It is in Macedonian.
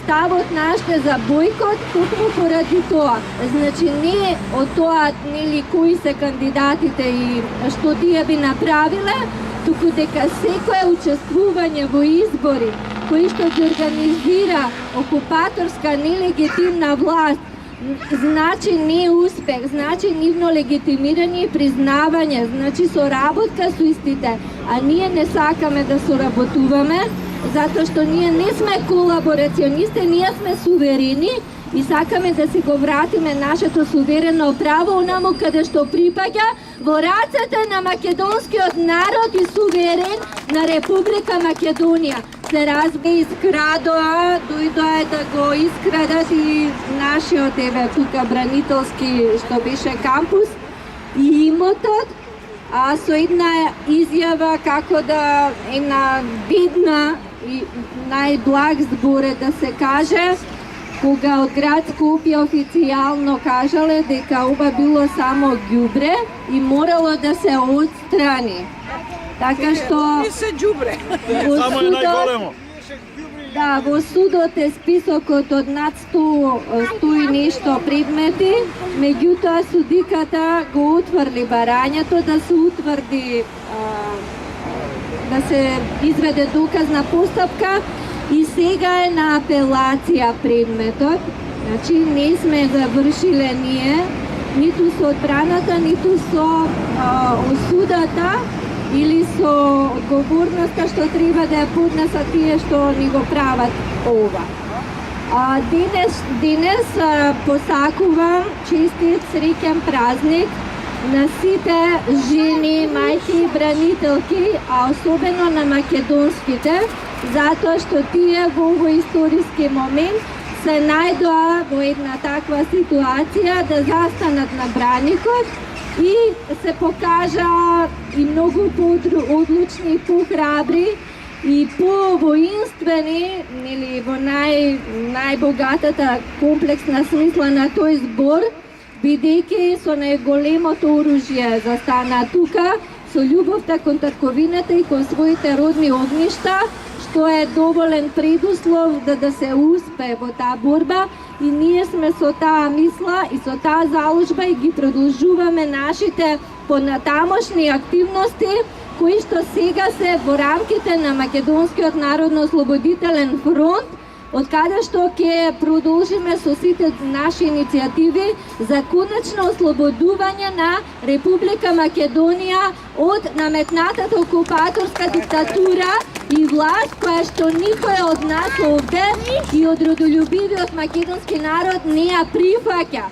ставот наш е за бойкот, токму поради тоа. Значи не од тоа нели кои се кандидатите и што тие би направиле, туку дека секое учествување во избори кои што ги организира окупаторска нелегитимна власт значи не успех, значи нивно легитимирање и признавање, значи соработка со истите, а ние не сакаме да соработуваме, затоа што ние не сме колаборационисти, ние сме суверени и сакаме да си го вратиме нашето суверено право онаму каде што припаѓа во рацете на македонскиот народ и суверен на Република Македонија. Се разбе искрадоа, дојдоа да го искрадат и нашиот тука бранителски што беше кампус и имотот, а со една изјава како да една видна и најблаг збор да се каже, кога од град Скопје официјално кажале дека ова било само ѓубре и морало да се отстрани. Така што не се ѓубре. Само е најголемо. Да, во судот е списокот од над 100 и нешто предмети, меѓутоа судиката го утврди барањето да се утврди да се изведе доказна постапка и сега е на апелација предметот. Значи не сме завршиле ние ниту со одбраната, ниту со осудата или со одговорноста што треба да ја поднесат тие што ни го прават ова. Денес посакувам честит среќен празник на сите жени, мајки и бранителки, а особено на македонските, затоа што тие во овој историски момент се најдоа во една таква ситуација да застанат на браникот и се покажа и многу по-одлучни, по-храбри и по-воинствени, нели во најбогатата комплексна смисла на тој збор, бидејќи со најголемото оружје застана тука, со љубовта кон татковината и кон своите родни огништа, што е доволен предуслов да се успее во таа борба и ние сме со таа мисла и со таа заложба и ги продолжуваме нашите понатамошни активности кои што сега се во рамките на Македонскиот народно-ослободителен фронт, од каде што ќе продолжиме со сите наши иницијативи за конечно ослободување на Република Македонија од наметнатата окупаторска диктатура и власт која што никој од нас овде и од родолюбивиот македонски народ не ја прифаќа.